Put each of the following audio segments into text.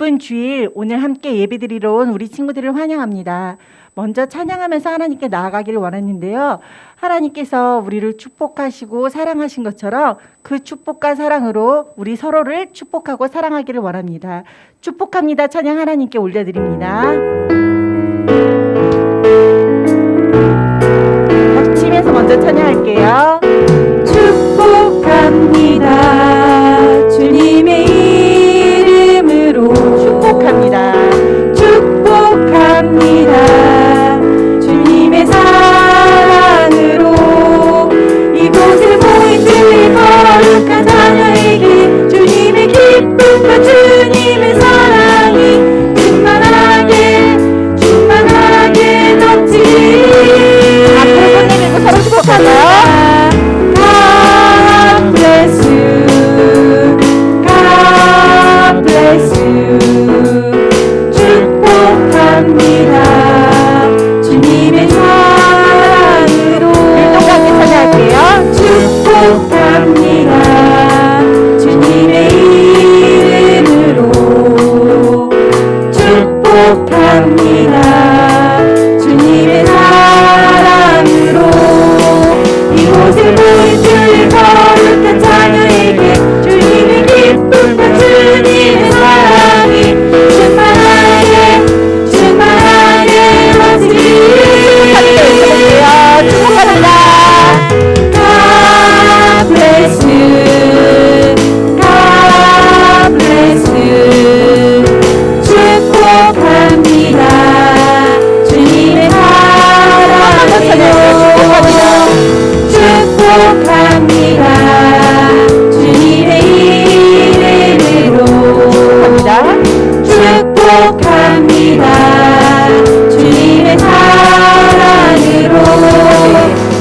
기쁜 주일 오늘 함께 예배드리러 온 우리 친구들을 환영합니다. 먼저 찬양하면서 하나님께 나아가기를 원했는데요. 하나님께서 우리를 축복하시고 사랑하신 것처럼 그 축복과 사랑으로 우리 서로를 축복하고 사랑하기를 원합니다. 축복합니다. 찬양 하나님께 올려드립니다. 박수 치면서 먼저 찬양할게요. 축복합니다. 주님의 이름으로 축복합니다. 축복합니다. 주님의 사랑으로 이곳을 보인 주의 거룩한 자녀에게 주님의 기쁨과 주님의 사랑이 충만하게 넘치기. 앞으로 손 내밀고 서로 축복하자. 주님의 사랑으로 일동같이 찬양할게요. 축복합니다. 주님의 이름으로 축복합니다. 주님의 사랑으로 이곳을 보인 주의 거룩한 자녀에게 주님의 기쁨과 주님의 사랑이 충만하게 넘치기. 축복합니다. God bless you. God bless you. 축복합니다. 주님의 사랑으로 축복합니다. 주님의 이름으로 축복합니다. 주님의 사랑으로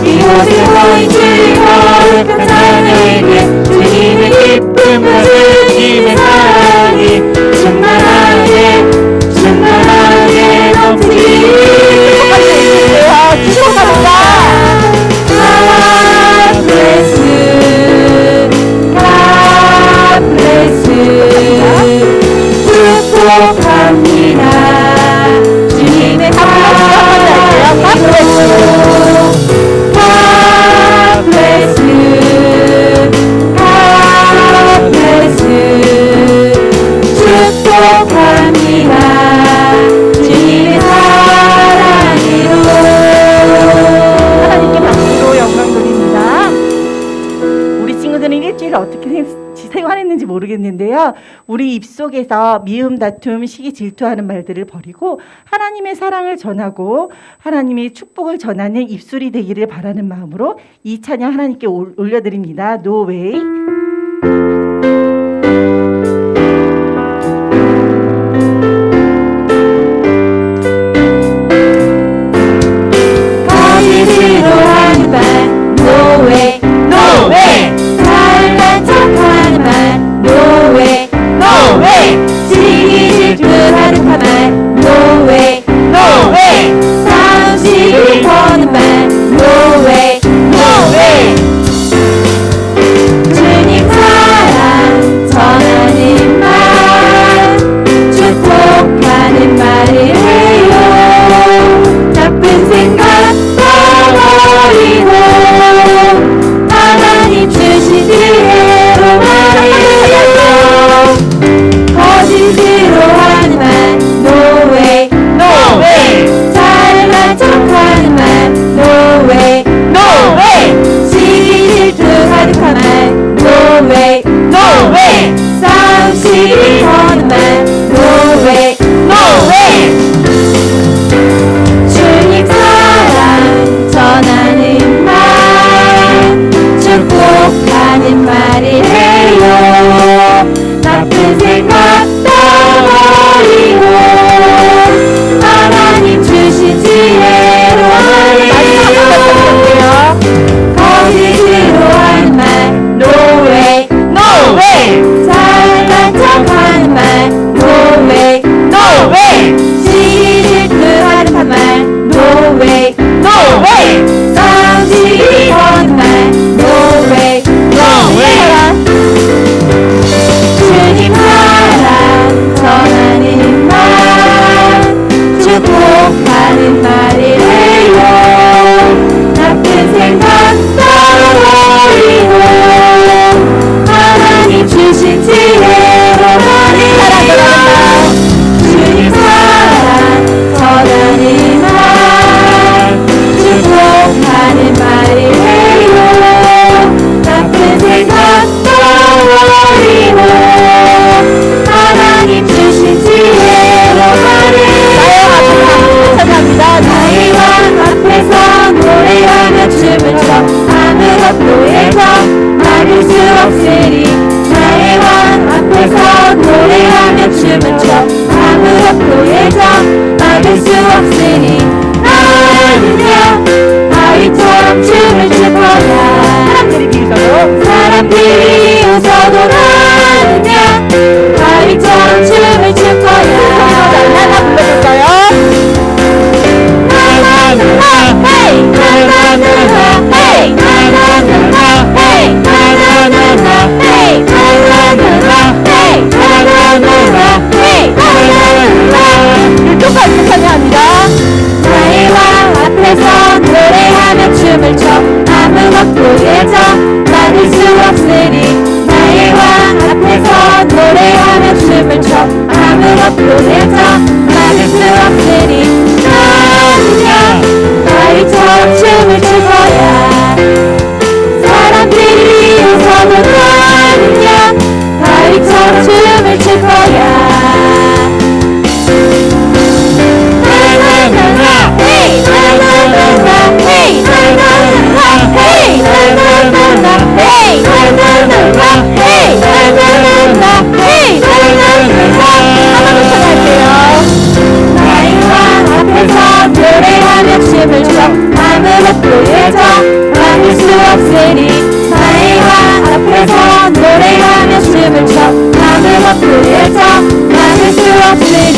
이곳을 보인 주의 거룩한 자녀에게 주님의 기쁨과 주님의 사랑이 충만하게 넘치기. 축복합니다. God bless you. God bless you. 축복합니다. 주님의 사랑으로 God bless you. God bless you. 축복합니다. 주님의 사랑으로. 하나님께 박수로 영광 돌립니다. 우리 친구들은 일주일 어떻게 생활했는지 모르겠는데요. 우리 입속에서 미움, 다툼, 시기, 질투하는 말들을 버리고 하나님의 사랑을 전하고 하나님의 축복을 전하는 입술이 되기를 바라는 마음으로 이 찬양 하나님께 올려드립니다. No way. 거짓으로 하는 말 No way. No way. 잘난 척하는 말 No way. No way. 시기 질투하는 말 No way. No way. 싸움 시기 거는 말 No way. No way. 아무것도 예정 막을 수 없으니 나의 왕 앞에서 노래하며 춤을 춰 아무것도 예정 막을 수 없으니 나는요 바위처럼 춤을 출 거야 사람들이 비웃어도 사람들이 웃어도 나는요 바위처럼 춤을 출 거야 나나 불러볼까요? 나나나나 헤이 나나나나 헤이 나나나나 헤이 나나나나 헤이 나나나나 헤이 나나나나 헤이 나나나나 일종같이 찬양합니다. 나의 왕 앞에서 노래하며 춤을 춰 아무것도 예정 막을 수 없으니 나의 왕 앞에서 노래하며 춤을 춰 아무것도 예정 막을 수 없으니 나는요 바위처럼 춤을 출 거야 사람들이 웃어도 나는요 바위처럼 춤을 출 거야 나나나나 헤이 나나나나 헤이 나나나나 헤이 나나나나 헤이 나나나나 헤이 나나나나 헤이 나나나나 한번더 찬양할게요. 나의 왕 앞에서 노래하며 춤을 춰 아무것도 예정 막을 수 없으니 나의 왕 앞에서 노래하며 춤을 춰 아무것도 예정 막을 수 없으니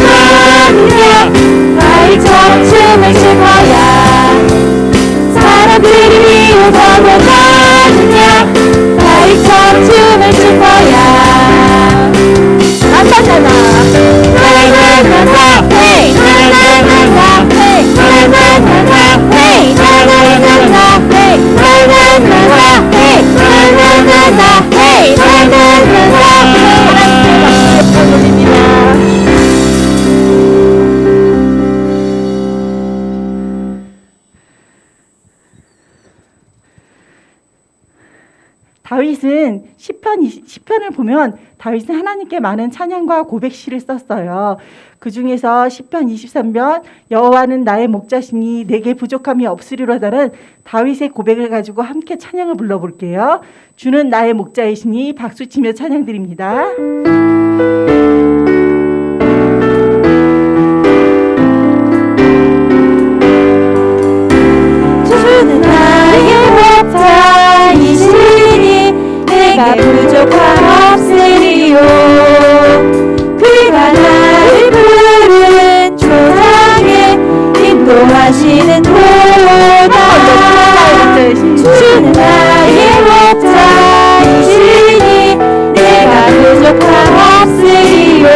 나는요 바위처럼 춤을 출 거야 사람들이 웃어도 나는요 바위처럼 춤을 출 거야 나나나나 나나나나 헤이 나나나나 헤이 나나나나 헤이 나나나나 헤이 나나나나 헤이 나나나나 헤이 나나나나 올립니다. 다윗은 시편을 보면 다윗은 하나님께 많은 찬양과 고백시를 썼어요. 그 중에서 시편 23편 여호와는 나의 목자시니 내게 부족함이 없으리로다는 다윗의 고백을 가지고 함께 찬양을 불러볼게요. 주는 나의 목자이시니 박수치며 찬양드립니다. 주는 나의 목자이시니 내가 부족함 없으리요 그가 나를 푸른 초장에 인도하시는 도다 주는 나의 목자이시니 내가 부족함 없으리요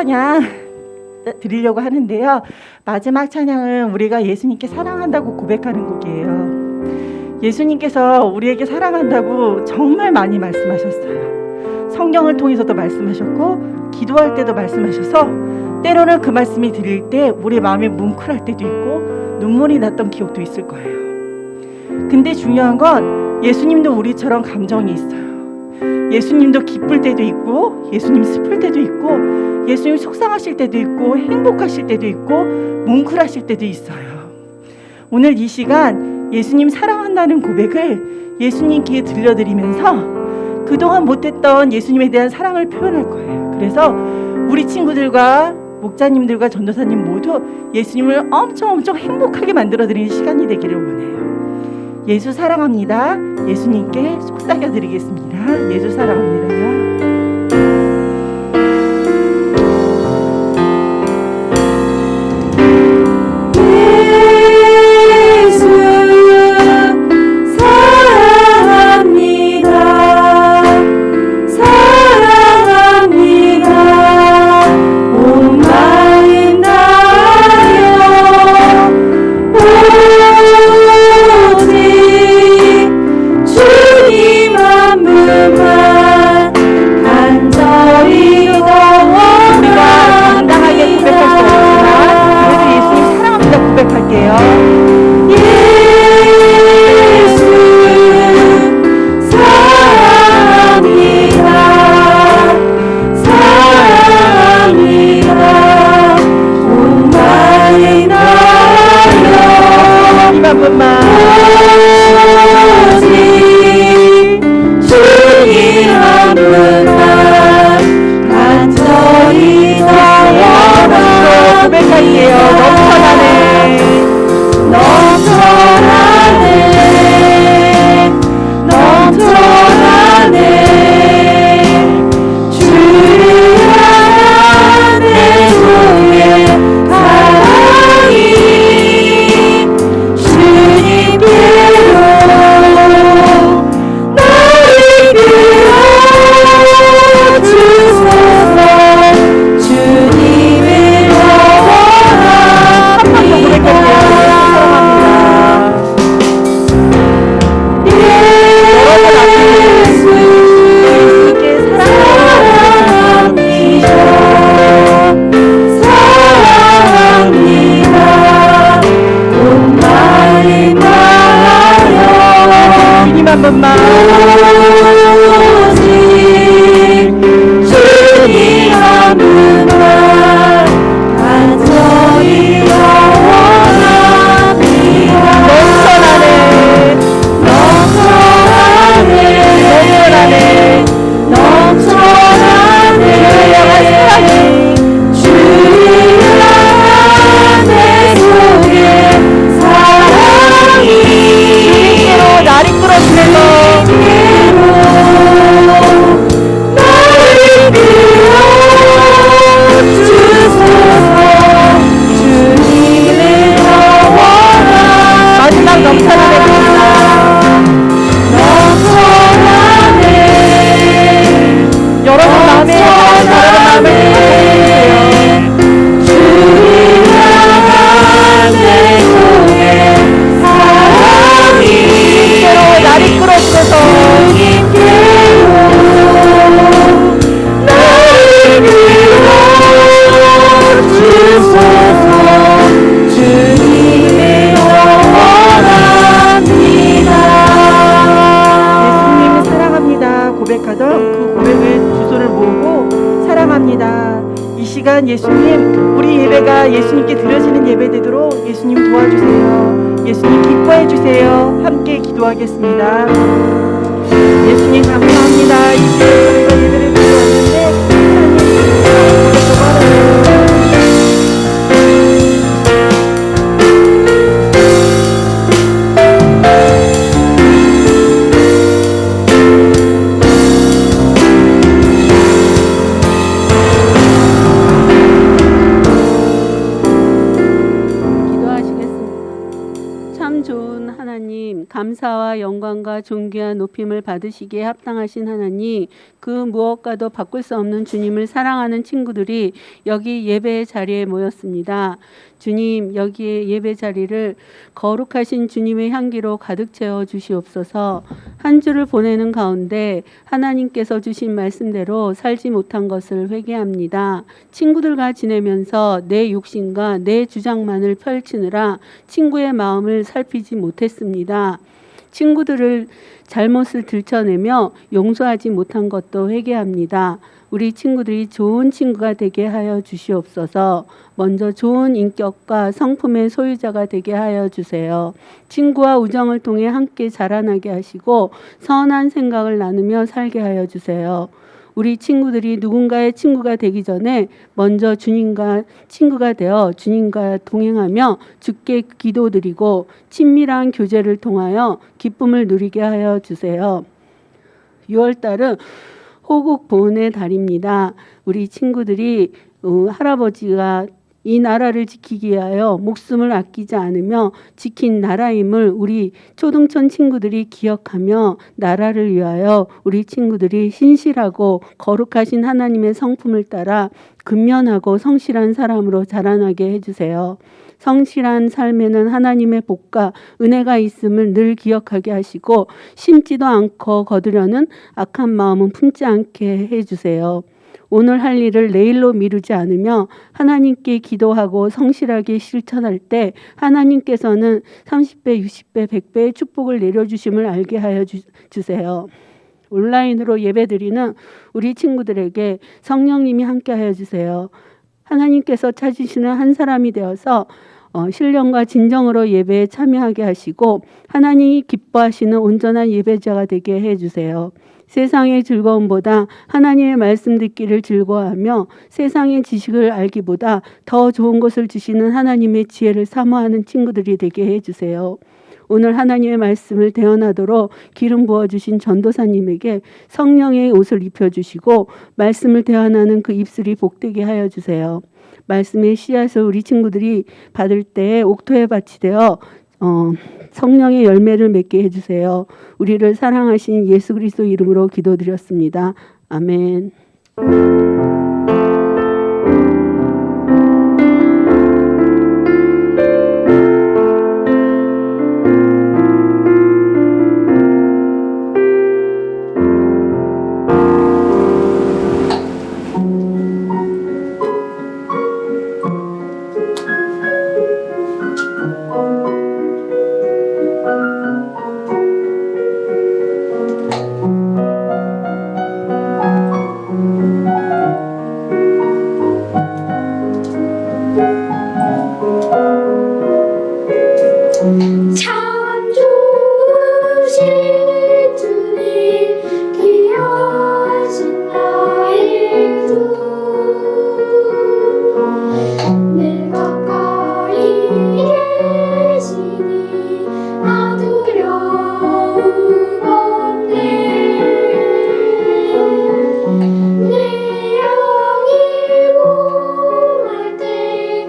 찬양 드리려고 하는데요. 마지막 찬양은 우리가 예수님께 사랑한다고 고백하는 곡이에요. 예수님께서 우리에게 사랑한다고 정말 많이 말씀하셨어요. 성경을 통해서도 말씀하셨고 기도할 때도 말씀하셔서 때로는 그 말씀이 들릴 때 우리 마음이 뭉클할 때도 있고 눈물이 났던 기억도 있을 거예요. 근데 중요한 건 예수님도 우리처럼 감정이 있어요. 예수님도 기쁠 때도 있고 예수님 슬플 때도 있고 예수님 속상하실 때도 있고 행복하실 때도 있고 뭉클하실 때도 있어요. 오늘 이 시간 예수님 사랑한다는 고백을 예수님 귀에 들려드리면서 그동안 못했던 예수님에 대한 사랑을 표현할 거예요. 그래서 우리 친구들과 목자님들과 전도사님 모두 예수님을 엄청 행복하게 만들어드리는 시간이 되기를 원해요. 예수 사랑합니다. 예수님께 속삭여드리겠습니다. 예수 사랑합니다. 예수님, 우리 예배가 예수님께 드려지는 예배 되도록 예수님 도와주세요. 예수님 기뻐해 주세요. 함께 기도하겠습니다. 예수님 감사합니다. 이 시간 저희가 예배를 드리고 감사와 영광과 존귀와 높임을 받으시기에 합당하신 하나님, 그 무엇과도 바꿀 수 없는 주님을 사랑하는 친구들이 여기 예배의 자리에 모였습니다. 주님, 여기에 예배 자리를 거룩하신 주님의 향기로 가득 채워 주시옵소서. 한 주를 보내는 가운데 하나님께서 주신 말씀대로 살지 못한 것을 회개합니다. 친구들과 지내면서 내 욕심과 내 주장만을 펼치느라 친구의 마음을 살피지 못했습니다. 친구들을 잘못을 들춰내며 용서하지 못한 것도 회개합니다. 우리 친구들이 좋은 친구가 되게 하여 주시옵소서. 먼저 좋은 인격과 성품의 소유자가 되게 하여 주세요. 친구와 우정을 통해 함께 자라나게 하시고 선한 생각을 나누며 살게 하여 주세요. 우리 친구들이 누군가의 친구가 되기 전에 먼저 주님과 친구가 되어 주님과 동행하며 주께 기도드리고 친밀한 교제를 통하여 기쁨을 누리게 하여 주세요. 6월달은 호국 보훈의 달입니다. 우리 친구들이 할아버지가 이 나라를 지키기 위하여 목숨을 아끼지 않으며 지킨 나라임을 우리 초등촌 친구들이 기억하며 나라를 위하여 우리 친구들이 신실하고 거룩하신 하나님의 성품을 따라 근면하고 성실한 사람으로 자라나게 해주세요. 성실한 삶에는 하나님의 복과 은혜가 있음을 늘 기억하게 하시고 심지도 않고 거두려는 악한 마음은 품지 않게 해주세요. 오늘 할 일을 내일로 미루지 않으며 하나님께 기도하고 성실하게 실천할 때 하나님께서는 30배, 60배, 100배의 축복을 내려주심을 알게 하여 주세요. 온라인으로 예배드리는 우리 친구들에게 성령님이 함께 하여 주세요. 하나님께서 찾으시는 한 사람이 되어서 신령과 진정으로 예배에 참여하게 하시고 하나님이 기뻐하시는 온전한 예배자가 되게 해주세요. 세상의 즐거움보다 하나님의 말씀 듣기를 즐거워하며 세상의 지식을 알기보다 더 좋은 것을 주시는 하나님의 지혜를 사모하는 친구들이 되게 해주세요. 오늘 하나님의 말씀을 대언하도록 기름 부어주신 전도사님에게 성령의 옷을 입혀주시고 말씀을 대언하는 그 입술이 복되게 하여 주세요. 말씀의 씨앗을 우리 친구들이 받을 때 옥토의 밭이 되어 성령의 열매를 맺게 해주세요. 우리를 사랑하신 예수 그리스도 이름으로 기도드렸습니다. 아멘. 참 좋으신 주님 귀하신 나의 주 늘 가까이 계시니 나 두려움 없네 내 영이 공할 때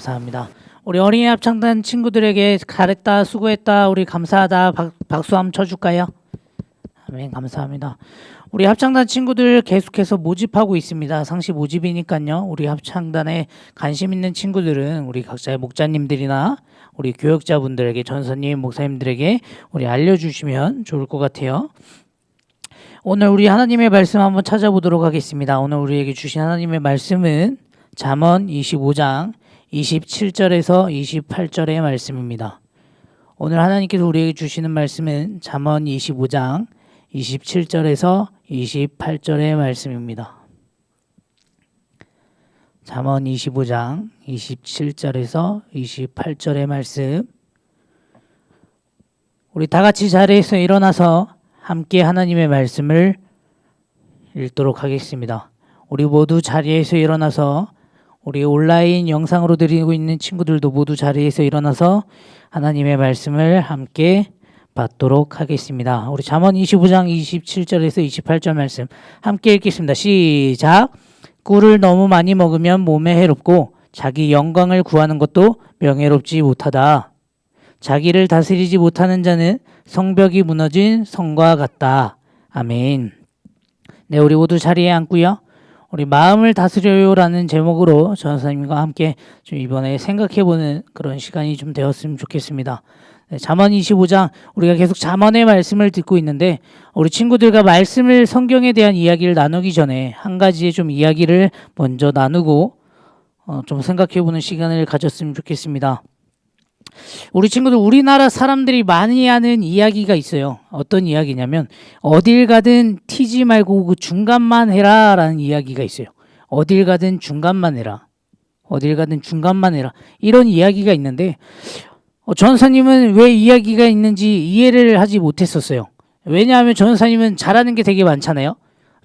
감사합니다. 우리 어린이 합창단 친구들에게 잘했다, 수고했다, 우리 감사하다 박수 한번 쳐줄까요? 아멘, 감사합니다. 우리 합창단 친구들 계속해서 모집하고 있습니다. 상시 모집이니까요. 우리 합창단에 관심 있는 친구들은 우리 각자의 목자님들이나 우리 교역자분들에게, 전사님, 목사님들에게 우리 알려주시면 좋을 것 같아요. 오늘 우리 하나님의 말씀 한번 찾아보도록 하겠습니다. 오늘 우리에게 주신 하나님의 말씀은 잠언 25장 27절에서 28절의 말씀입니다. 오늘 하나님께서 우리에게 주시는 말씀은 잠언 25장 27절에서 28절의 말씀입니다. 잠언 25장 27절에서 28절의 말씀. 우리 다 같이 자리에서 일어나서 함께 하나님의 말씀을 읽도록 하겠습니다. 우리 모두 자리에서 일어나서, 우리 온라인 영상으로 드리고 있는 친구들도 모두 자리에서 일어나서 하나님의 말씀을 함께 받도록 하겠습니다. 우리 잠언 25장 27절에서 28절 말씀 함께 읽겠습니다. 시작. 꿀을 너무 많이 먹으면 몸에 해롭고 자기 영광을 구하는 것도 명예롭지 못하다. 자기를 다스리지 못하는 자는 성벽이 무너진 성과 같다. 아멘. 네, 우리 모두 자리에 앉고요. 우리 마음을 다스려요라는 제목으로 전사님과 함께 좀 이번에 생각해보는 그런 시간이 좀 되었으면 좋겠습니다. 네, 잠언 25장, 우리가 계속 잠언의 말씀을 듣고 있는데 우리 친구들과 말씀을, 성경에 대한 이야기를 나누기 전에 한 가지의 좀 이야기를 먼저 나누고 좀 생각해보는 시간을 가졌으면 좋겠습니다. 우리 친구들, 우리나라 사람들이 많이 하는 이야기가 있어요. 어떤 이야기냐면 어딜 가든 튀지 말고 그 중간만 해라 라는 이야기가 있어요. 어딜 가든 중간만 해라. 어딜 가든 중간만 해라. 이런 이야기가 있는데 전사님은 왜 이야기가 있는지 이해를 하지 못했었어요. 왜냐하면 전사님은 잘하는 게 되게 많잖아요.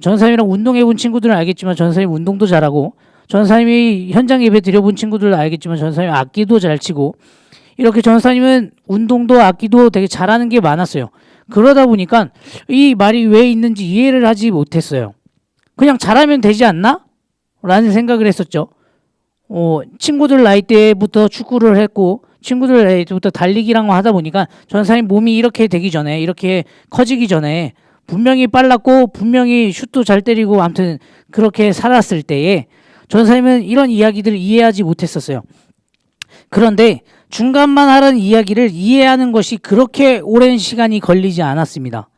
전사님이랑 운동해본 친구들은 알겠지만 전사님 운동도 잘하고, 전사님이 현장 예배 드려본 친구들은 알겠지만 전사님 악기도 잘 치고, 이렇게 전사님은 운동도 악기도 되게 잘하는 게 많았어요. 그러다 보니까 이 말이 왜 있는지 이해를 하지 못했어요. 그냥 잘하면 되지 않나? 라는 생각을 했었죠. 친구들 나이 때부터 축구를 했고 친구들 나이 때부터 달리기랑 하다 보니까 전사님 몸이 이렇게 되기 전에, 이렇게 커지기 전에 분명히 빨랐고 분명히 슛도 잘 때리고 아무튼 그렇게 살았을 때에 전사님은 이런 이야기들을 이해하지 못했었어요. 그런데 중간만 하라는 이야기를 이해하는 것이 그렇게 오랜 시간이 걸리지 않았습니다.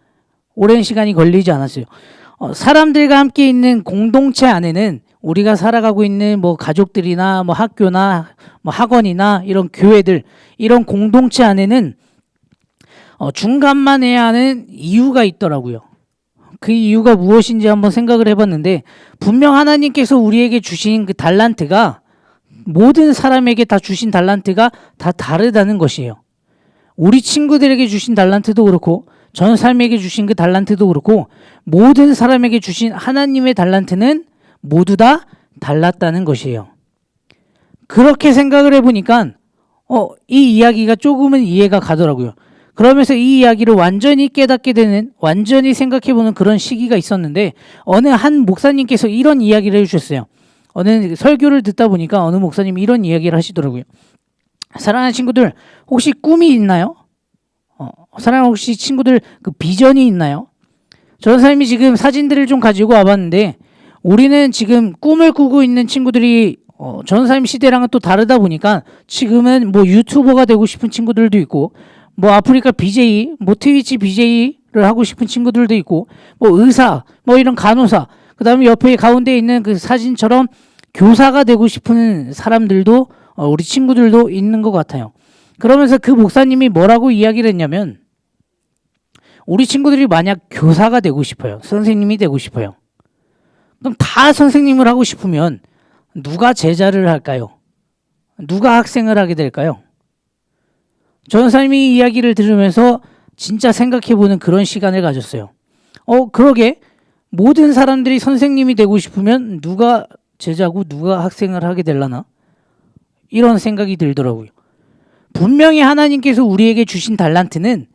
오랜 시간이 걸리지 않았어요. 사람들과 함께 있는 공동체 안에는 우리가 살아가고 있는 뭐 가족들이나 뭐 학교나 뭐 학원이나 이런 교회들, 이런 공동체 안에는 중간만 해야 하는 이유가 있더라고요. 그 이유가 무엇인지 한번 생각을 해봤는데, 분명 하나님께서 우리에게 주신 그 달란트가, 모든 사람에게 다 주신 달란트가 다 다르다는 것이에요. 우리 친구들에게 주신 달란트도 그렇고 전사님에게 주신 그 달란트도 그렇고 모든 사람에게 주신 하나님의 달란트는 모두 다 달랐다는 것이에요. 그렇게 생각을 해보니까 이 이야기가 조금은 이해가 가더라고요. 그러면서 이 이야기를 완전히 깨닫게 되는, 완전히 생각해보는 그런 시기가 있었는데, 어느 한 목사님께서 이런 이야기를 해주셨어요. 어느 설교를 듣다 보니까 어느 목사님이 이런 이야기를 하시더라고요. 사랑하는 친구들, 혹시 꿈이 있나요? 사랑하는 혹시 친구들 그 비전이 있나요? 전사님이 지금 사진들을 좀 가지고 와봤는데, 우리는 지금 꿈을 꾸고 있는 친구들이 전사님 시대랑은 또 다르다 보니까 지금은 뭐 유튜버가 되고 싶은 친구들도 있고, 뭐 아프리카 BJ, 뭐 트위치 BJ를 하고 싶은 친구들도 있고, 뭐 의사, 뭐 이런 간호사, 그 다음에 옆에 가운데 있는 그 사진처럼 교사가 되고 싶은 사람들도 우리 친구들도 있는 것 같아요. 그러면서 그 목사님이 뭐라고 이야기를 했냐면, 우리 친구들이 만약 교사가 되고 싶어요. 선생님이 되고 싶어요. 그럼 다 선생님을 하고 싶으면 누가 제자를 할까요? 누가 학생을 하게 될까요? 전사님이 이야기를 들으면서 진짜 생각해보는 그런 시간을 가졌어요. 그러게 모든 사람들이 선생님이 되고 싶으면 누가 제자고 누가 학생을 하게 될라나? 이런 생각이 들더라고요. 분명히 하나님께서 우리에게 주신 달란트는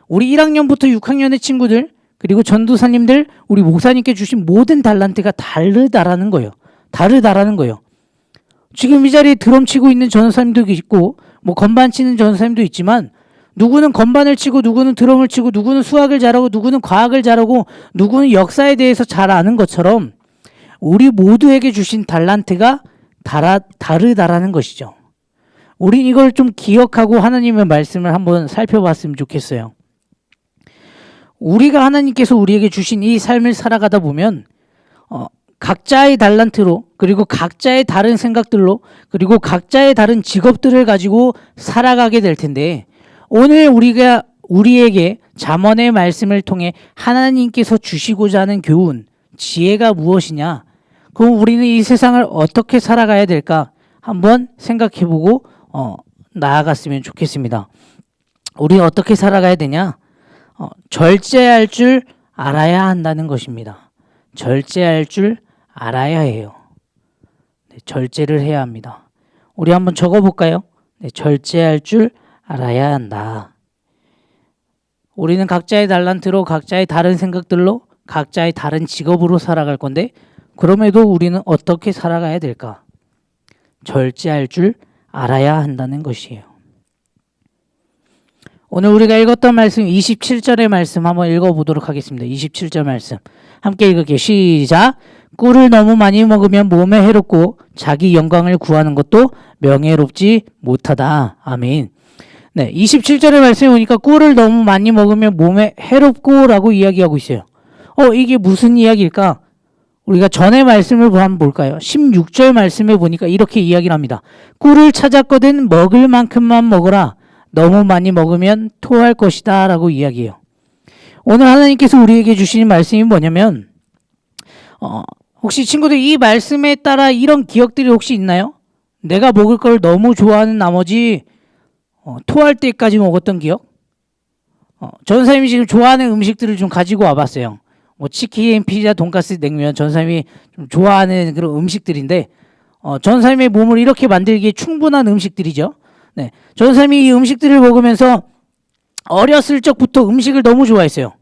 우리 1학년부터 6학년의 친구들, 그리고 전도사님들, 우리 목사님께 주신 모든 달란트가 다르다라는 거예요. 다르다라는 거예요. 지금 이 자리에 드럼 치고 있는 전사님도 있고 뭐 건반 치는 전사님도 있지만 누구는 건반을 치고 누구는 드럼을 치고 누구는 수학을 잘하고 누구는 과학을 잘하고 누구는 역사에 대해서 잘 아는 것처럼 우리 모두에게 주신 달란트가 다르다라는 것이죠. 우린 이걸 좀 기억하고 하나님의 말씀을 한번 살펴봤으면 좋겠어요. 우리가 하나님께서 우리에게 주신 이 삶을 살아가다 보면 각자의 달란트로 그리고 각자의 다른 생각들로 그리고 각자의 다른 직업들을 가지고 살아가게 될 텐데 오늘 우리가 우리에게 잠언의 말씀을 통해 하나님께서 주시고자 하는 교훈, 지혜가 무엇이냐? 그럼 우리는 이 세상을 어떻게 살아가야 될까? 한번 생각해보고 나아갔으면 좋겠습니다. 우리 어떻게 살아가야 되냐? 절제할 줄 알아야 한다는 것입니다. 절제할 줄 알아야 해요. 네, 절제를 해야 합니다. 우리 한번 적어볼까요? 네, 절제할 줄 알아야 한다. 우리는 각자의 달란트로 각자의 다른 생각들로 각자의 다른 직업으로 살아갈 건데 그럼에도 우리는 어떻게 살아가야 될까? 절제할 줄 알아야 한다는 것이에요. 오늘 우리가 읽었던 말씀 27절의 말씀 한번 읽어보도록 하겠습니다. 27절 말씀 함께 읽을게요. 시작. 꿀을 너무 많이 먹으면 몸에 해롭고 자기 영광을 구하는 것도 명예롭지 못하다. 아멘. 네, 27절의 말씀에 보니까 꿀을 너무 많이 먹으면 몸에 해롭고 라고 이야기하고 있어요. 이게 무슨 이야기일까? 우리가 전의 말씀을 한번 볼까요? 16절 말씀에 보니까 이렇게 이야기를 합니다. 꿀을 찾았거든 먹을 만큼만 먹어라. 너무 많이 먹으면 토할 것이다 라고 이야기해요. 오늘 하나님께서 우리에게 주시는 말씀이 뭐냐면 혹시 친구들 이 말씀에 따라 이런 기억들이 혹시 있나요? 내가 먹을 걸 너무 좋아하는 나머지 토할 때까지 먹었던 기억? 전사님이 지금 좋아하는 음식들을 좀 가지고 와봤어요. 뭐 치킨, 피자, 돈가스, 냉면 전사님이 좀 좋아하는 그런 음식들인데 전사님의 몸을 이렇게 만들기에 충분한 음식들이죠. 네, 전사님이 이 음식들을 먹으면서 어렸을 적부터 음식을 너무 좋아했어요.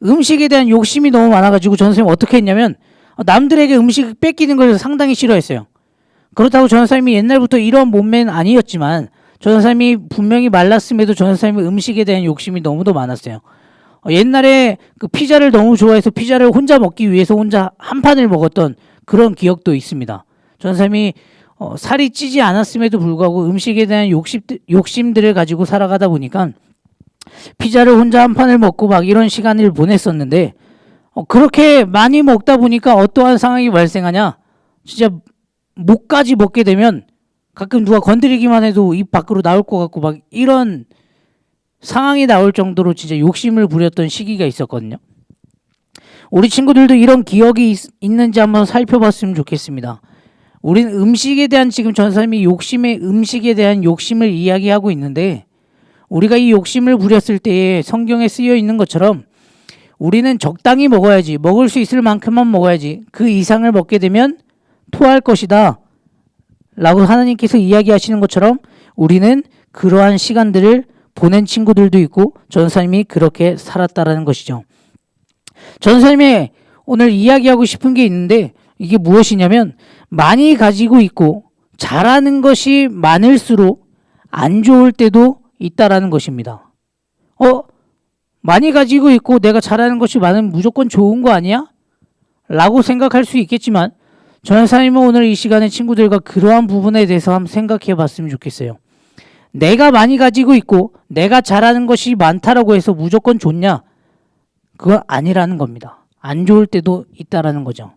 음식에 대한 욕심이 너무 많아가지고 전사님이 어떻게 했냐면 남들에게 음식을 뺏기는 걸 상당히 싫어했어요. 그렇다고 전사님이 옛날부터 이런 몸매는 아니었지만 전사님이 분명히 말랐음에도 전사님의 음식에 대한 욕심이 너무도 많았어요. 옛날에 그 피자를 너무 좋아해서 피자를 혼자 먹기 위해서 혼자 한 판을 먹었던 그런 기억도 있습니다. 전사님이 살이 찌지 않았음에도 불구하고 음식에 대한 욕심들을 가지고 살아가다 보니까 피자를 혼자 한 판을 먹고 막 이런 시간을 보냈었는데 그렇게 많이 먹다 보니까 어떠한 상황이 발생하냐? 진짜 목까지 먹게 되면 가끔 누가 건드리기만 해도 입 밖으로 나올 것 같고 막 이런 상황이 나올 정도로 진짜 욕심을 부렸던 시기가 있었거든요. 우리 친구들도 이런 기억이 있는지 한번 살펴봤으면 좋겠습니다. 우리는 음식에 대한 지금 전사님이 음식에 대한 욕심을 이야기하고 있는데 우리가 이 욕심을 부렸을 때에 성경에 쓰여 있는 것처럼 우리는 적당히 먹어야지, 먹을 수 있을 만큼만 먹어야지, 그 이상을 먹게 되면 토할 것이다 라고 하나님께서 이야기하시는 것처럼 우리는 그러한 시간들을 보낸 친구들도 있고 전사님이 그렇게 살았다라는 것이죠. 전사님이 오늘 이야기하고 싶은 게 있는데 이게 무엇이냐면 많이 가지고 있고 잘하는 것이 많을수록 안 좋을 때도 있다라는 것입니다. 많이 가지고 있고 내가 잘하는 것이 많으면 무조건 좋은 거 아니야? 라고 생각할 수 있겠지만 전사님은 오늘 이 시간에 친구들과 그러한 부분에 대해서 한번 생각해 봤으면 좋겠어요. 내가 많이 가지고 있고 내가 잘하는 것이 많다라고 해서 무조건 좋냐? 그건 아니라는 겁니다. 안 좋을 때도 있다라는 거죠.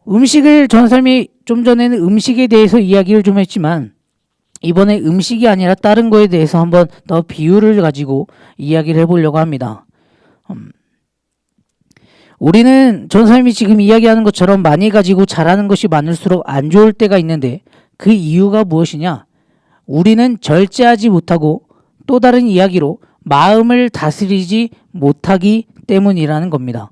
음식을 전사님이 좀 전에는 음식에 대해서 이야기를 좀 했지만 이번에 음식이 아니라 다른 거에 대해서 한번 더 비유를 가지고 이야기를 해보려고 합니다. 우리는 전사님이 지금 이야기하는 것처럼 많이 가지고 잘하는 것이 많을수록 안 좋을 때가 있는데 그 이유가 무엇이냐? 우리는 절제하지 못하고 또 다른 이야기로 마음을 다스리지 못하기 때문이라는 겁니다.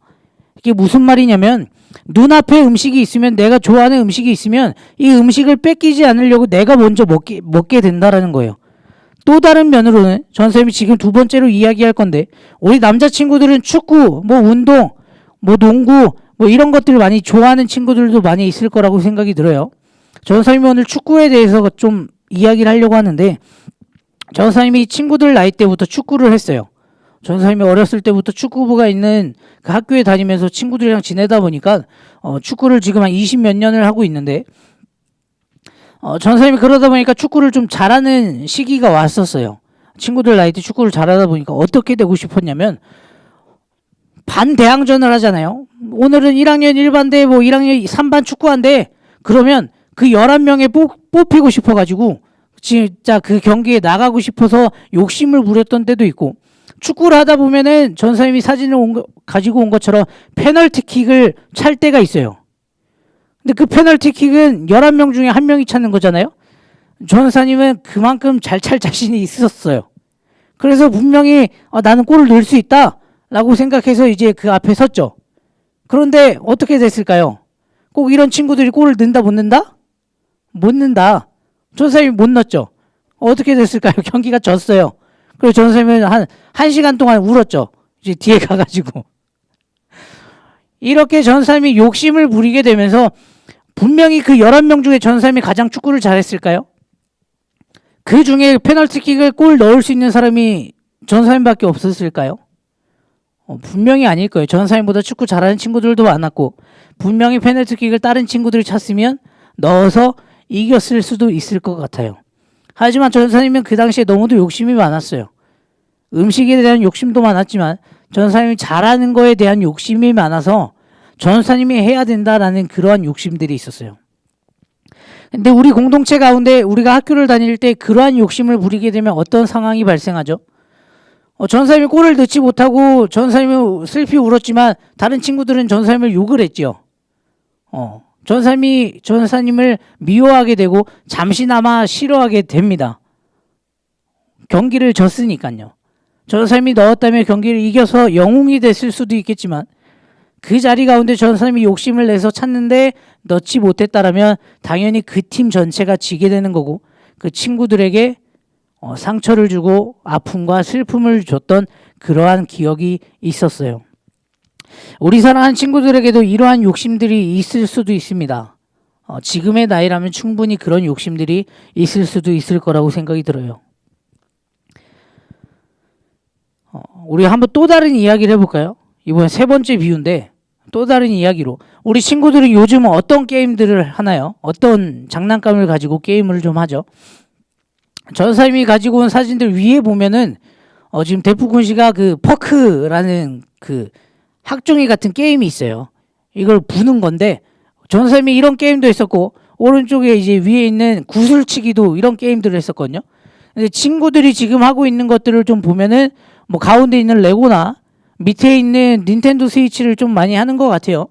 이게 무슨 말이냐면 눈앞에 음식이 있으면 내가 좋아하는 음식이 있으면 이 음식을 뺏기지 않으려고 내가 먼저 먹게 된다라는 거예요. 또 다른 면으로는 전선생님이 지금 두 번째로 이야기할 건데 우리 남자친구들은 축구, 뭐 운동, 뭐 농구 뭐 이런 것들을 많이 좋아하는 친구들도 많이 있을 거라고 생각이 들어요. 전사님이 오늘 축구에 대해서 좀 이야기를 하려고 하는데, 전사님이 친구들 나이 때부터 축구를 했어요. 전사님이 어렸을 때부터 축구부가 있는 그 학교에 다니면서 친구들이랑 지내다 보니까 축구를 지금 한 20몇 년을 하고 있는데, 전사님이 그러다 보니까 축구를 좀 잘하는 시기가 왔었어요. 친구들 나이 때 축구를 잘하다 보니까 어떻게 되고 싶었냐면, 반대항전을 하잖아요. 오늘은 1학년 1반대 뭐 1학년 3반 축구한대. 그러면 그 11명에 뽑히고 싶어가지고 진짜 그 경기에 나가고 싶어서 욕심을 부렸던 때도 있고, 축구를 하다 보면은 전사님이 사진을 가지고 온 것처럼 페널티킥을 찰 때가 있어요. 근데 그 페널티킥은 11명 중에 1명이 찾는 거잖아요. 전사님은 그만큼 잘 찰 자신이 있었어요. 그래서 분명히 나는 골을 넣을 수 있다 라고 생각해서 이제 그 앞에 섰죠. 그런데 어떻게 됐을까요? 꼭 이런 친구들이 골을 넣는다 못 넣는다? 못 넣는다. 전사님이 못 넣었죠. 어떻게 됐을까요? 경기가 졌어요. 그래서 전사님은 한 시간 동안 울었죠. 이제 뒤에 가가지고. 이렇게 전사님이 욕심을 부리게 되면서 분명히 그 11명 중에 전사님이 가장 축구를 잘했을까요? 그 중에 페널티킥을 골 넣을 수 있는 사람이 전사님밖에 없었을까요? 분명히 아닐 거예요. 전사님보다 축구 잘하는 친구들도 많았고, 분명히 페널티킥을 다른 친구들이 찼으면 넣어서 이겼을 수도 있을 것 같아요. 하지만 전사님은 그 당시에 너무도 욕심이 많았어요. 음식에 대한 욕심도 많았지만 전사님이 잘하는 거에 대한 욕심이 많아서 전사님이 해야 된다라는 그러한 욕심들이 있었어요. 근데 우리 공동체 가운데 우리가 학교를 다닐 때 그러한 욕심을 부리게 되면 어떤 상황이 발생하죠? 전사님이 골을 넣지 못하고 전사님이 슬피 울었지만 다른 친구들은 전사님을 욕을 했죠. 전사님을 미워하게 되고 잠시나마 싫어하게 됩니다. 경기를 졌으니까요. 전사님이 넣었다면 경기를 이겨서 영웅이 됐을 수도 있겠지만, 그 자리 가운데 전사님이 욕심을 내서 찼는데 넣지 못했다라면 당연히 그 팀 전체가 지게 되는 거고, 그 친구들에게 상처를 주고 아픔과 슬픔을 줬던 그러한 기억이 있었어요. 우리 사랑하는 친구들에게도 이러한 욕심들이 있을 수도 있습니다. 지금의 나이라면 충분히 그런 욕심들이 있을 수도 있을 거라고 생각이 들어요. 우리 한번 또 다른 이야기를 해볼까요? 이번 세 번째 비유인데, 또 다른 이야기로 우리 친구들이 요즘 어떤 게임들을 하나요? 어떤 장난감을 가지고 게임을 좀 하죠? 전사님이 가지고 온 사진들 위에 보면은 지금 데프콘 씨가 그 퍼크라는 그 학종이 같은 게임이 있어요. 이걸 부는 건데, 전사님이 이런 게임도 했었고, 오른쪽에 이제 위에 있는 구슬치기도 이런 게임들을 했었거든요. 근데 친구들이 지금 하고 있는 것들을 좀 보면은 뭐 가운데 있는 레고나 밑에 있는 닌텐도 스위치를 좀 많이 하는 것 같아요.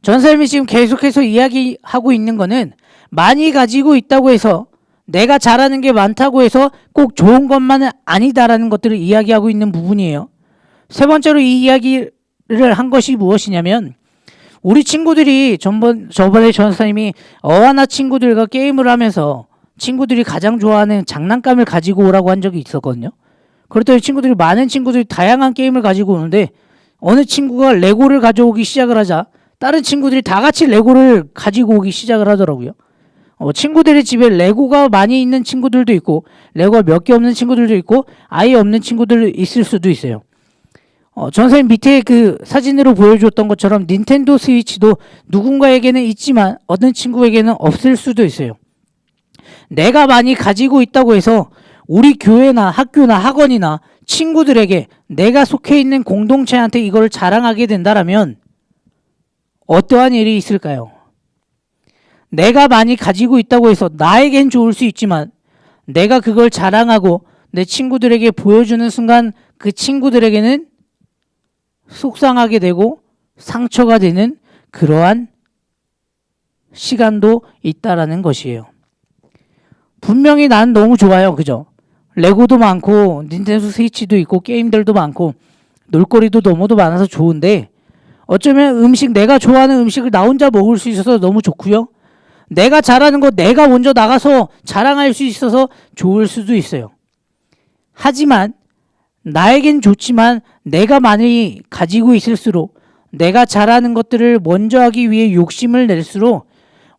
전사님이 지금 계속해서 이야기하고 있는 거는, 많이 가지고 있다고 해서, 내가 잘하는 게 많다고 해서 꼭 좋은 것만은 아니다라는 것들을 이야기하고 있는 부분이에요. 세 번째로 이 이야기를 한 것이 무엇이냐면, 우리 친구들이 저번에 전사님이 어하나 친구들과 게임을 하면서 친구들이 가장 좋아하는 장난감을 가지고 오라고 한 적이 있었거든요. 그랬더니 많은 친구들이 다양한 게임을 가지고 오는데, 어느 친구가 레고를 가져오기 시작을 하자 다른 친구들이 다 같이 레고를 가지고 오기 시작을 하더라고요. 친구들의 집에 레고가 많이 있는 친구들도 있고, 레고가 몇 개 없는 친구들도 있고, 아예 없는 친구들도 있을 수도 있어요. 전사님 밑에 그 사진으로 보여줬던 것처럼 닌텐도 스위치도 누군가에게는 있지만 어떤 친구에게는 없을 수도 있어요. 내가 많이 가지고 있다고 해서 우리 교회나 학교나 학원이나 친구들에게, 내가 속해 있는 공동체한테 이걸 자랑하게 된다라면 어떠한 일이 있을까요? 내가 많이 가지고 있다고 해서 나에겐 좋을 수 있지만 내가 그걸 자랑하고 내 친구들에게 보여주는 순간 그 친구들에게는 속상하게 되고 상처가 되는 그러한 시간도 있다라는 것이에요. 분명히 난 너무 좋아요. 그죠? 레고도 많고 닌텐도 스위치도 있고 게임들도 많고 놀거리도 너무도 많아서 좋은데, 어쩌면 내가 좋아하는 음식을 나 혼자 먹을 수 있어서 너무 좋고요. 내가 잘하는 거 내가 먼저 나가서 자랑할 수 있어서 좋을 수도 있어요. 하지만 나에겐 좋지만 내가 많이 가지고 있을수록, 내가 잘하는 것들을 먼저 하기 위해 욕심을 낼수록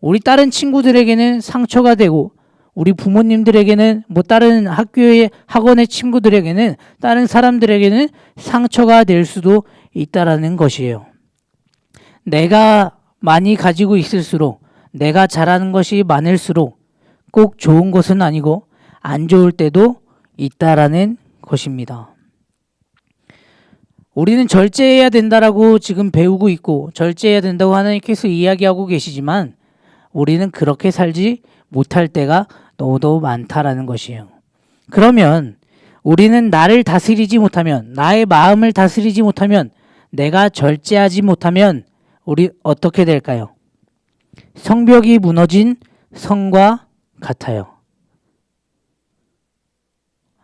우리 다른 친구들에게는 상처가 되고 우리 부모님들에게는 뭐 다른 학교의 학원의 친구들에게는 다른 사람들에게는 상처가 될 수도 있다라는 것이에요. 내가 많이 가지고 있을수록 내가 잘하는 것이 많을수록 꼭 좋은 것은 아니고 안 좋을 때도 있다라는 것입니다. 우리는 절제해야 된다라고 지금 배우고 있고 절제해야 된다고 하나님께서 이야기하고 계시지만 우리는 그렇게 살지 못할 때가 너무도 많다라는 것이에요. 그러면 우리는 나를 다스리지 못하면, 나의 마음을 다스리지 못하면, 내가 절제하지 못하면 우리 어떻게 될까요? 성벽이 무너진 성과 같아요.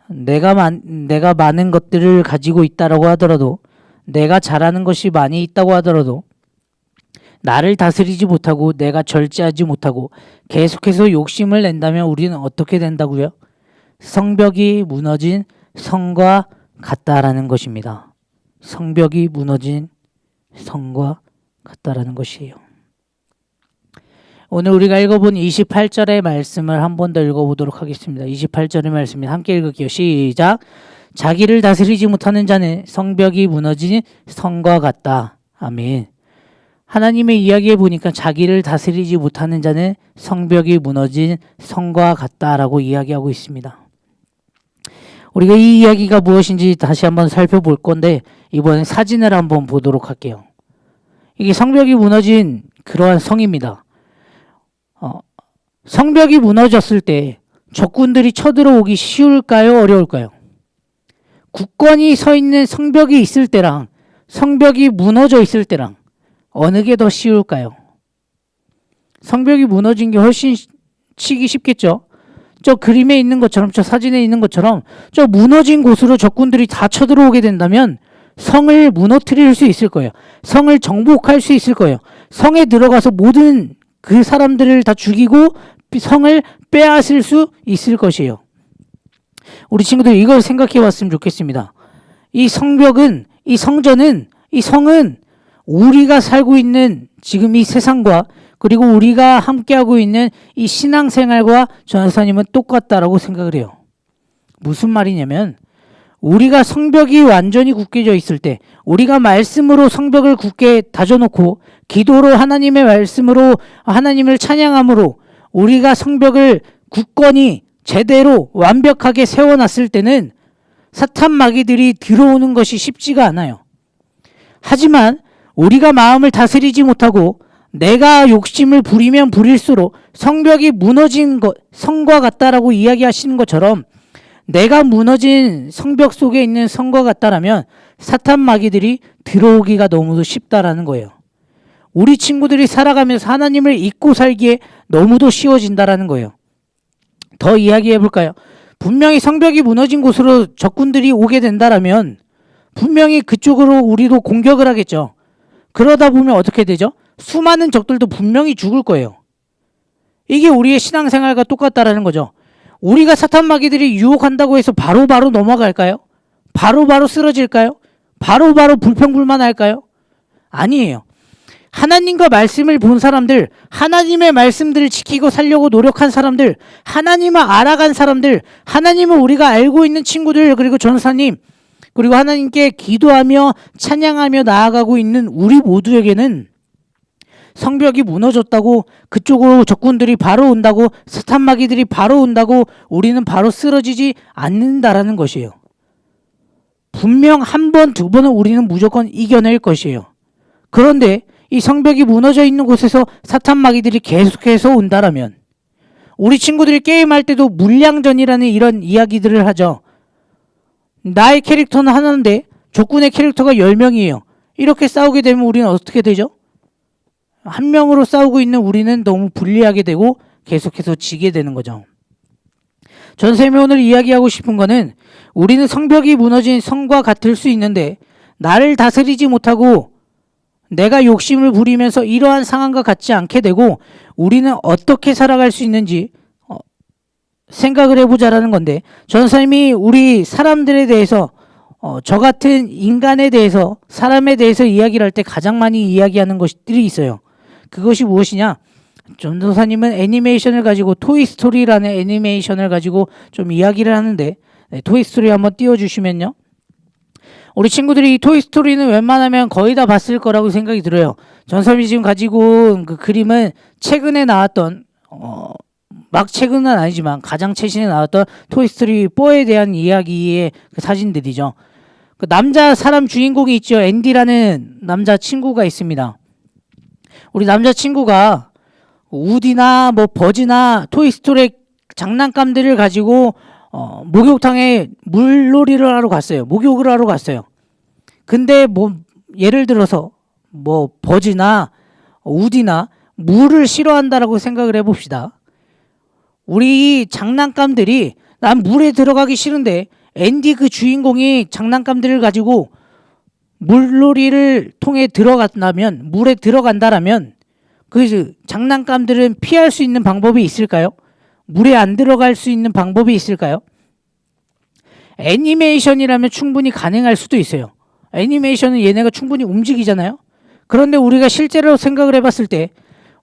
내가 많은 것들을 가지고 있다라고 하더라도, 내가 잘하는 것이 많이 있다고 하더라도 나를 다스리지 못하고 내가 절제하지 못하고 계속해서 욕심을 낸다면 우리는 어떻게 된다고요? 성벽이 무너진 성과 같다라는 것입니다. 성벽이 무너진 성과 같다라는 것이에요. 오늘 우리가 읽어본 28절의 말씀을 한 번 더 읽어보도록 하겠습니다. 28절의 말씀을 함께 읽을게요. 시작. 자기를 다스리지 못하는 자는 성벽이 무너진 성과 같다. 아멘. 하나님의 이야기에 보니까 자기를 다스리지 못하는 자는 성벽이 무너진 성과 같다라고 이야기하고 있습니다. 우리가 이 이야기가 무엇인지 다시 한번 살펴볼 건데 이번엔 사진을 한번 보도록 할게요. 이게 성벽이 무너진 그러한 성입니다. 성벽이 무너졌을 때 적군들이 쳐들어오기 쉬울까요? 어려울까요? 굳건히 서 있는 성벽이 있을 때랑 성벽이 무너져 있을 때랑 어느 게 더 쉬울까요? 성벽이 무너진 게 훨씬 치기 쉽겠죠? 저 그림에 있는 것처럼, 저 사진에 있는 것처럼 저 무너진 곳으로 적군들이 다 쳐들어오게 된다면 성을 무너뜨릴 수 있을 거예요. 성을 정복할 수 있을 거예요. 성에 들어가서 모든 그 사람들을 다 죽이고 성을 빼앗을 수 있을 것이에요. 우리 친구들 이걸 생각해 봤으면 좋겠습니다. 이 성벽은, 이 성전은, 이 성은 우리가 살고 있는 지금 이 세상과 그리고 우리가 함께하고 있는 이 신앙생활과 전사님은 똑같다라고 생각을 해요. 무슨 말이냐면 우리가 성벽이 완전히 굳게져 있을 때 우리가 말씀으로 성벽을 굳게 다져놓고 기도로 하나님의 말씀으로 하나님을 찬양함으로 우리가 성벽을 굳건히 제대로 완벽하게 세워놨을 때는 사탄 마귀들이 들어오는 것이 쉽지가 않아요. 하지만 우리가 마음을 다스리지 못하고 내가 욕심을 부리면 부릴수록 성벽이 무너진 것, 성과 같다라고 이야기하시는 것처럼 내가 무너진 성벽 속에 있는 성과 같다라면 사탄 마귀들이 들어오기가 너무도 쉽다라는 거예요. 우리 친구들이 살아가면서 하나님을 잊고 살기에 너무도 쉬워진다라는 거예요. 더 이야기해 볼까요? 분명히 성벽이 무너진 곳으로 적군들이 오게 된다라면 분명히 그쪽으로 우리도 공격을 하겠죠. 그러다 보면 어떻게 되죠? 수많은 적들도 분명히 죽을 거예요. 이게 우리의 신앙생활과 똑같다라는 거죠. 우리가 사탄 마귀들이 유혹한다고 해서 바로바로 넘어갈까요? 바로바로 쓰러질까요? 바로바로 불평불만할까요? 아니에요. 하나님과 말씀을 본 사람들, 하나님의 말씀들을 지키고 살려고 노력한 사람들, 하나님을 알아간 사람들, 하나님을 우리가 알고 있는 친구들, 그리고 전사님, 그리고 하나님께 기도하며 찬양하며 나아가고 있는 우리 모두에게는 성벽이 무너졌다고 그쪽으로 적군들이 바로 온다고 사탄 마귀들이 바로 온다고 우리는 바로 쓰러지지 않는다라는 것이에요. 분명 한 번, 두 번은 우리는 무조건 이겨낼 것이에요. 그런데 이 성벽이 무너져 있는 곳에서 사탄 마귀들이 계속해서 온다라면 우리 친구들이 게임할 때도 물량전이라는 이런 이야기들을 하죠. 나의 캐릭터는 하나인데 적군의 캐릭터가 10명이에요. 이렇게 싸우게 되면 우리는 어떻게 되죠? 한 명으로 싸우고 있는 우리는 너무 불리하게 되고 계속해서 지게 되는 거죠. 전쌤이 오늘 이야기하고 싶은 거는 우리는 성벽이 무너진 성과 같을 수 있는데 나를 다스리지 못하고 내가 욕심을 부리면서 이러한 상황과 같지 않게 되고 우리는 어떻게 살아갈 수 있는지 생각을 해보자라는 건데 전사님이 우리 사람들에 대해서 저 같은 인간에 대해서 사람에 대해서 이야기를 할 때 가장 많이 이야기하는 것들이 있어요. 그것이 무엇이냐? 전도사님은 애니메이션을 가지고 토이스토리라는 애니메이션을 가지고 좀 이야기를 하는데 네, 토이스토리 한번 띄워주시면요. 우리 친구들이 이 토이스토리는 웬만하면 거의 다 봤을 거라고 생각이 들어요. 전사님이 지금 가지고 온 그 그림은 최근에 나왔던 막 최근은 아니지만 가장 최신에 나왔던 토이스토리 4에 대한 이야기의 그 사진들이죠. 그 남자 사람 주인공이 있죠. 앤디라는 남자 친구가 있습니다. 우리 남자 친구가 우디나 뭐 버즈나 토이스토리 장난감들을 가지고 목욕탕에 물놀이를 하러 갔어요. 목욕을 하러 갔어요. 근데 뭐 예를 들어서 뭐 버즈나 우디나 물을 싫어한다라고 생각을 해봅시다. 우리 장난감들이 난 물에 들어가기 싫은데 앤디 그 주인공이 장난감들을 가지고 물놀이를 통해 들어간다면 물에 들어간다라면 그 장난감들은 피할 수 있는 방법이 있을까요? 물에 안 들어갈 수 있는 방법이 있을까요? 애니메이션이라면 충분히 가능할 수도 있어요. 애니메이션은 얘네가 충분히 움직이잖아요. 그런데 우리가 실제로 생각을 해봤을 때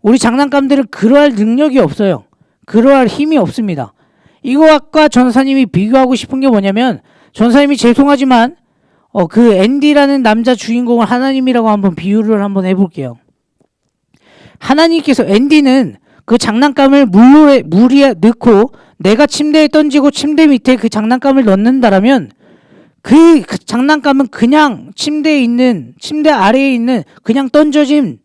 우리 장난감들은 그러할 능력이 없어요. 그러할 힘이 없습니다. 이거와 전사님이 비교하고 싶은 게 뭐냐면 전사님이 죄송하지만 그 앤디라는 남자 주인공을 하나님이라고 한번 비유를 한번 해볼게요. 하나님께서 앤디는 그 장난감을 물에 넣고 내가 침대에 던지고 침대 밑에 그 장난감을 넣는다라면 그 장난감은 그냥 침대 아래에 있는 그냥 던져진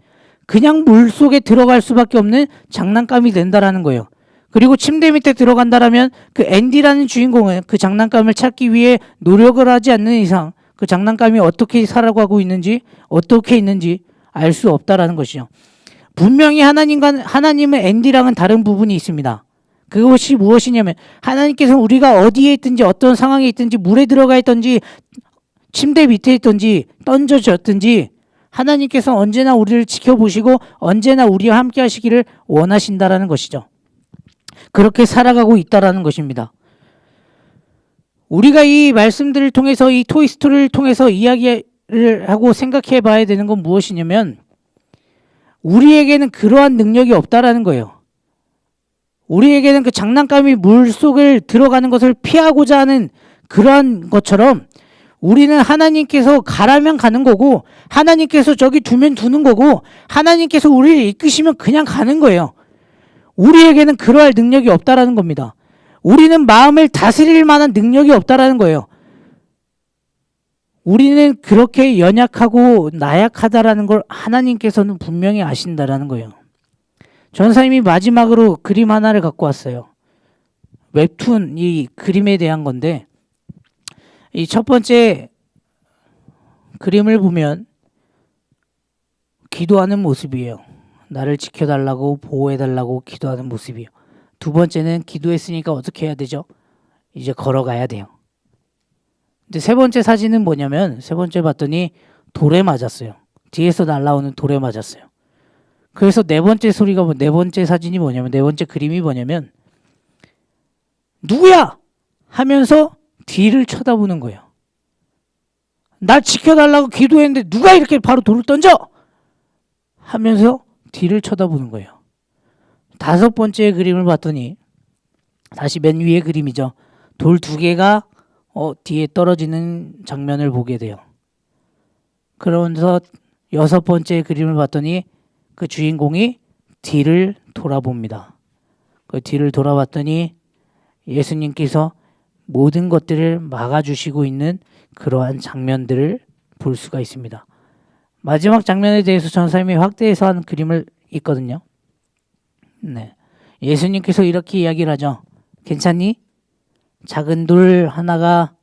그냥 물 속에 들어갈 수밖에 없는 장난감이 된다라는 거예요. 그리고 침대 밑에 들어간다라면 그 앤디라는 주인공은 그 장난감을 찾기 위해 노력을 하지 않는 이상 그 장난감이 어떻게 살아가고 있는지 어떻게 있는지 알 수 없다라는 것이죠. 분명히 하나님은 앤디랑은 다른 부분이 있습니다. 그것이 무엇이냐면 하나님께서는 우리가 어디에 있든지 어떤 상황에 있든지 물에 들어가 있든지 침대 밑에 있든지 던져졌든지 하나님께서는 언제나 우리를 지켜보시고 언제나 우리와 함께 하시기를 원하신다라는 것이죠. 그렇게 살아가고 있다라는 것입니다. 우리가 이 말씀들을 통해서 이 토이스토리를 통해서 이야기를 하고 생각해 봐야 되는 건 무엇이냐면 우리에게는 그러한 능력이 없다라는 거예요. 우리에게는 그 장난감이 물속을 들어가는 것을 피하고자 하는 그러한 것처럼 우리는 하나님께서 가라면 가는 거고 하나님께서 저기 두면 두는 거고 하나님께서 우리를 이끄시면 그냥 가는 거예요. 우리에게는 그러할 능력이 없다라는 겁니다. 우리는 마음을 다스릴 만한 능력이 없다라는 거예요. 우리는 그렇게 연약하고 나약하다라는 걸 하나님께서는 분명히 아신다라는 거예요. 전사님이 마지막으로 그림 하나를 갖고 왔어요. 웹툰 이 그림에 대한 건데 이 첫 번째 그림을 보면 기도하는 모습이에요. 나를 지켜달라고 보호해달라고 기도하는 모습이에요. 두 번째는 기도했으니까 어떻게 해야 되죠? 이제 걸어가야 돼요. 근데 세 번째 사진은 뭐냐면 세 번째 봤더니 돌에 맞았어요. 뒤에서 날아오는 돌에 맞았어요. 그래서 네 번째 사진이 뭐냐면 네 번째 그림이 뭐냐면 누구야? 하면서 뒤를 쳐다보는 거예요. 날 지켜달라고 기도했는데 누가 이렇게 바로 돌을 던져? 하면서 뒤를 쳐다보는 거예요. 다섯 번째 그림을 봤더니 다시 맨 위에 그림이죠. 돌 두 개가 뒤에 떨어지는 장면을 보게 돼요. 그러면서 여섯 번째 그림을 봤더니 그 주인공이 뒤를 돌아봅니다. 그 뒤를 돌아봤더니 예수님께서 모든 것들을 막아주시고 있는 그러한 장면들을 볼 수가 있습니다. 마지막 장면에 대해서 전사님이 확대해서 한 그림을 있거든요. 네, 예수님께서 이렇게 이야기를 하죠. 괜찮니? 작은 돌 하나가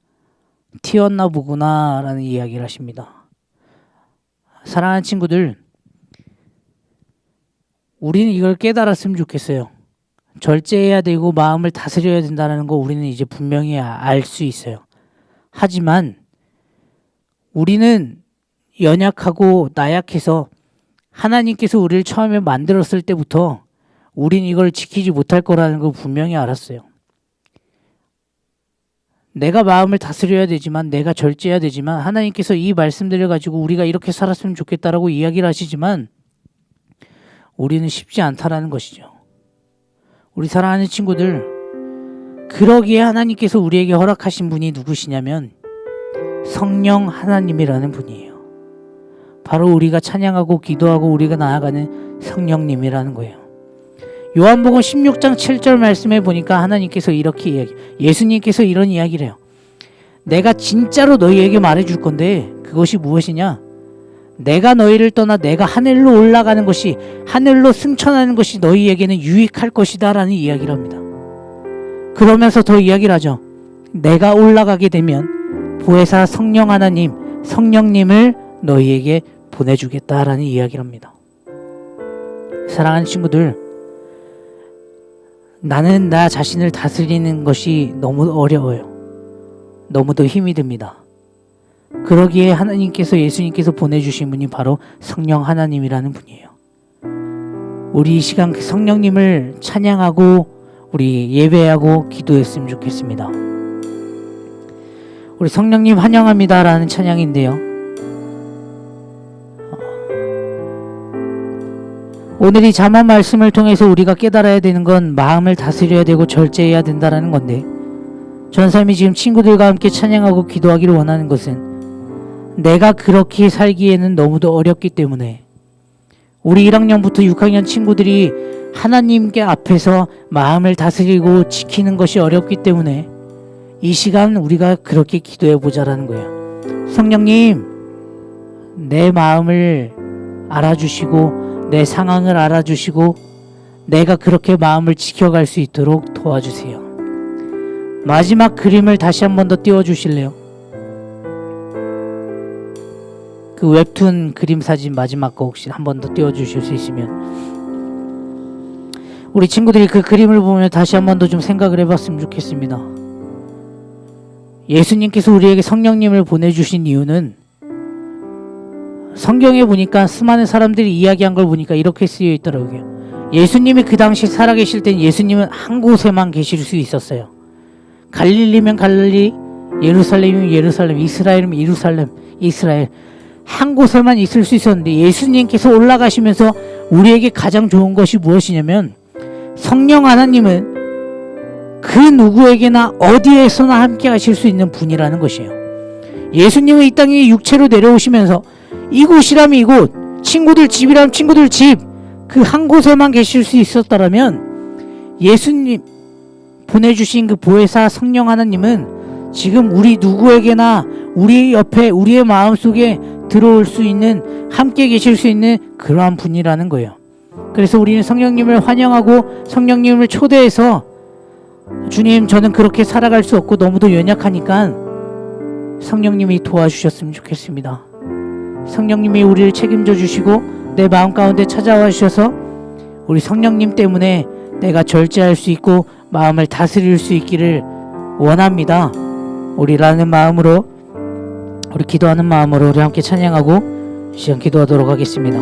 튀었나 보구나 라는 이야기를 하십니다. 사랑하는 친구들, 우리는 이걸 깨달았으면 좋겠어요. 절제해야 되고 마음을 다스려야 된다는 거 우리는 이제 분명히 알 수 있어요. 하지만 우리는 연약하고 나약해서 하나님께서 우리를 처음에 만들었을 때부터 우린 이걸 지키지 못할 거라는 걸 분명히 알았어요. 내가 마음을 다스려야 되지만 내가 절제해야 되지만 하나님께서 이 말씀들을 가지고 우리가 이렇게 살았으면 좋겠다라고 이야기를 하시지만 우리는 쉽지 않다라는 것이죠. 우리 사랑하는 친구들, 그러기에 하나님께서 우리에게 허락하신 분이 누구시냐면 성령 하나님이라는 분이에요. 바로 우리가 찬양하고 기도하고 우리가 나아가는 성령님이라는 거예요. 요한복음 16장 7절 말씀에 보니까 하나님께서 이렇게 예수님께서 이런 이야기를 해요. 내가 진짜로 너희에게 말해줄 건데 그것이 무엇이냐? 내가 너희를 떠나 내가 하늘로 올라가는 것이, 하늘로 승천하는 것이 너희에게는 유익할 것이다 라는 이야기를 합니다. 그러면서 더 이야기를 하죠. 내가 올라가게 되면 보혜사 성령 하나님, 성령님을 너희에게 보내주겠다라는 이야기를 합니다. 사랑하는 친구들, 나는 나 자신을 다스리는 것이 너무 어려워요. 너무도 힘이 듭니다. 그러기에 하나님께서, 예수님께서 보내주신 분이 바로 성령 하나님이라는 분이에요. 우리 이 시간 그 성령님을 찬양하고 우리 예배하고 기도했으면 좋겠습니다. 우리 성령님 환영합니다 라는 찬양인데요, 오늘 이 잠언 말씀을 통해서 우리가 깨달아야 되는 건 마음을 다스려야 되고 절제해야 된다라는 건데, 전삼이 지금 친구들과 함께 찬양하고 기도하기를 원하는 것은 내가 그렇게 살기에는 너무도 어렵기 때문에 우리 1학년부터 6학년 친구들이 하나님께 앞에서 마음을 다스리고 지키는 것이 어렵기 때문에 이 시간 우리가 그렇게 기도해 보자라는 거예요. 성령님, 내 마음을 알아주시고 내 상황을 알아주시고 내가 그렇게 마음을 지켜갈 수 있도록 도와주세요. 마지막 그림을 다시 한 번 더 띄워주실래요? 그 웹툰 그림 사진 마지막 거 혹시 한 번 더 띄워주실 수 있으면, 우리 친구들이 그 그림을 보면 다시 한 번 더 좀 생각을 해봤으면 좋겠습니다. 예수님께서 우리에게 성령님을 보내주신 이유는 성경에 보니까 수많은 사람들이 이야기한 걸 보니까 이렇게 쓰여 있더라고요. 예수님이 그 당시 살아계실 땐 예수님은 한 곳에만 계실 수 있었어요. 갈릴리면 갈릴리, 예루살렘이면 예루살렘, 이스라엘이면 이루살렘, 이스라엘, 한 곳에만 있을 수 있었는데 예수님께서 올라가시면서 우리에게 가장 좋은 것이 무엇이냐면 성령 하나님은 그 누구에게나 어디에서나 함께 하실 수 있는 분이라는 것이에요. 예수님은 이 땅에 육체로 내려오시면서 이곳이라면 이곳, 친구들 집이라면 친구들 집, 그 한 곳에만 계실 수 있었다라면 예수님 보내주신 그 보혜사 성령 하나님은 지금 우리 누구에게나 우리 옆에, 우리의 마음속에 들어올 수 있는, 함께 계실 수 있는 그러한 분이라는 거예요. 그래서 우리는 성령님을 환영하고 성령님을 초대해서 주님, 저는 그렇게 살아갈 수 없고 너무도 연약하니까 성령님이 도와주셨으면 좋겠습니다. 성령님이 우리를 책임져 주시고 내 마음 가운데 찾아와 주셔서 우리 성령님 때문에 내가 절제할 수 있고 마음을 다스릴 수 있기를 원합니다. 우리라는 마음으로, 우리 기도하는 마음으로 우리 함께 찬양하고 시간 기도하도록 하겠습니다.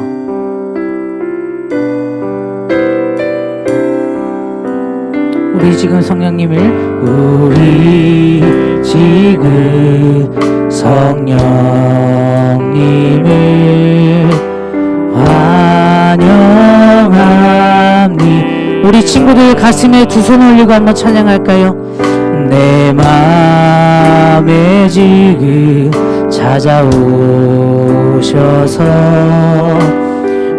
우리 지금 성령님을, 우리 지금 성령님을 환영합니다. 우리 친구들 가슴에 두 손 올리고 한번 찬양할까요? 내 맘에 지금 찾아오셔서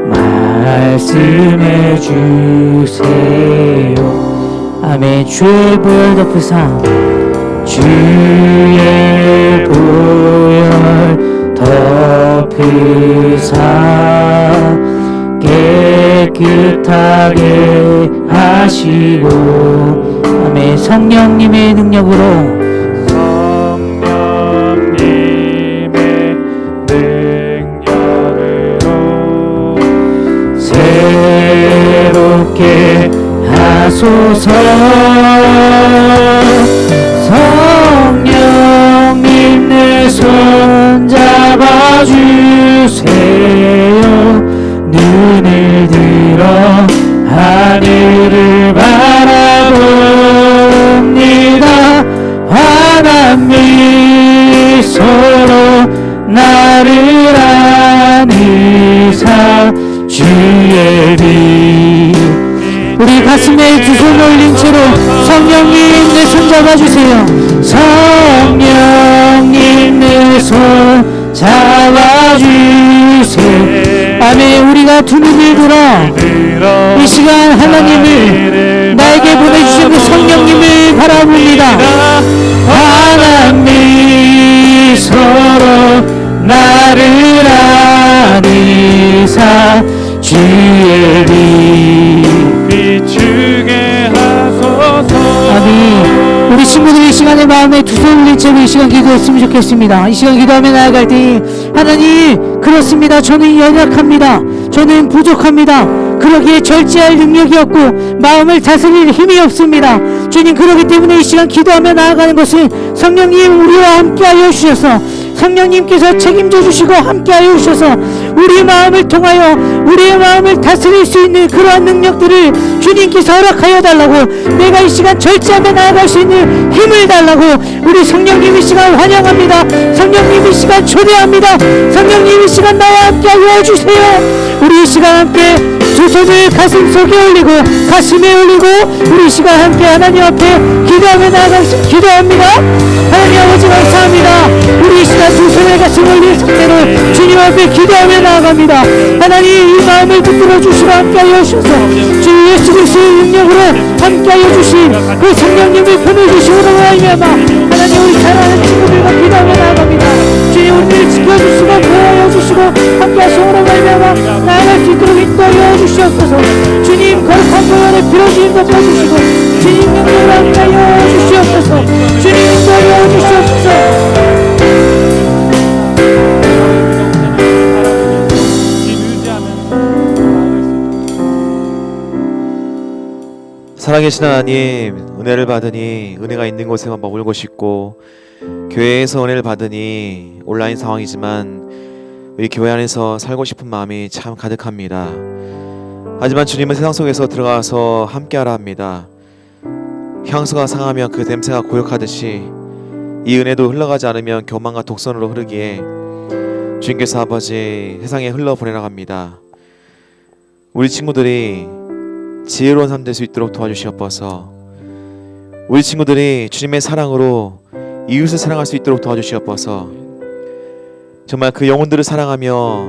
말씀해 주세요. 아멘. 주의 보혈 덮으사, 주의 보혈 덮으사 깨끗하게 하시고, 아멘. 성령님의 능력으로, 새롭게 하소서. 성령님 내 손 잡아주세요. 눈을 들어 하늘을 바라봅니다. 환한 미소로 나를 안으사 주의 빛. 우리 가슴에 두 손 올린 채로 성령님 내 손 잡아주세요. 성령님 내 손 잡아주세요. 아멘. 우리가 두 눈을 들어 이 시간 하나님을 나에게 보내주신 그 성령님을 바라봅니다. 하나님 서로 나를 안으사 주의 빛 비추게 하소서. 아멘. 우리 친구들이 이 시간에 마음에 두 손 올린 채로 이 시간 기도했으면 좋겠습니다. 이 시간 기도하며 나아갈 때 하나님, 그렇습니다. 저는 연약합니다. 저는 부족합니다. 그러기에 절제할 능력이 없고 마음을 다스릴 힘이 없습니다. 주님, 그렇기 때문에 이 시간 기도하며 나아가는 것은 성령님 우리와 함께하여 주셔서 성령님께서 책임져 주시고 함께하여 주셔서 우리의 마음을 통하여 우리의 마음을 다스릴 수 있는 그러한 능력들을 주님께서 허락하여 달라고, 내가 이 시간 절제하며 나아갈 수 있는 힘을 달라고 우리 성령님 이 시간 환영합니다. 성령님 이 시간 초대합니다. 성령님 이 시간 나와 함께하여 주세요. 우리 이 시간 함께 두 손을 가슴 속에 올리고 가슴에 올리고 우리 이 시간 함께 하나님 앞에 기도하며 기도합니다. 하나님 아버지 감사합니다. 우리 이 시간 두 손을 가슴 올린 상태로 주님 앞에 기도하며 나아갑니다. 하나님 이 마음을 붙들어 주시고 함께하여 주셔서 주 예수 그리스도의 능력으로 함께하여 주신 그 성령님을 보내주시므로 말미암아 하나님 우리 사랑하는 친구들과 기도하며 나아갑니다. 주님 우리를 지켜주시고 보호하여 주시고 함께하시므로 말미암아 나아갈 수 있도록 인도하여 주시옵소서. 주님 거룩한 보혈의 피로 주님 덮어주시고 주님 능력으로 함께하여 주시옵소서. 주님 인도하여 주시옵소서. 살아계신 하나님, 은혜를 받으니 은혜가 있는 곳에만 머물고 싶고 교회에서 은혜를 받으니 온라인 상황이지만 우리 교회 안에서 살고 싶은 마음이 참 가득합니다. 하지만 주님은 세상 속에서 들어가서 함께하라 합니다. 향수가 상하면 그 냄새가 고역하듯이 이 은혜도 흘러가지 않으면 교만과 독선으로 흐르기에 주님께서 아버지 세상에 흘러보내라고 합니다. 우리 친구들이 지혜로운 삶 될 수 있도록 도와주시옵소서. 우리 친구들이 주님의 사랑으로 이웃을 사랑할 수 있도록 도와주시옵소서. 정말 그 영혼들을 사랑하며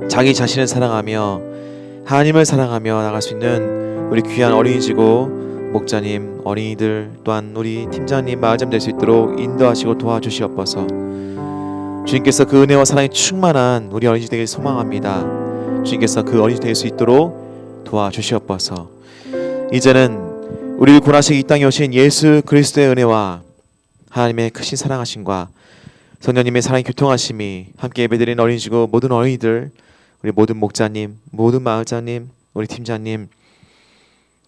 자기 자신을 사랑하며 하나님을 사랑하며 나갈 수 있는 우리 귀한 어린이지고 목자님, 어린이들 또한 우리 팀장님, 마을점 될 수 있도록 인도하시고 도와주시옵소서. 주님께서 그 은혜와 사랑이 충만한 우리 어린이집 되길 소망합니다. 주님께서 그 어린이집 될 수 있도록 도와주시옵소서. 이제는 우리를 구원하시기 이 땅에 오신 예수 그리스도의 은혜와 하나님의 크신 사랑하심과 성령님의 사랑의 교통하심이 함께 예배드리는 어린이지고 모든 어린이들, 우리 모든 목자님, 모든 마을장님, 우리 팀장님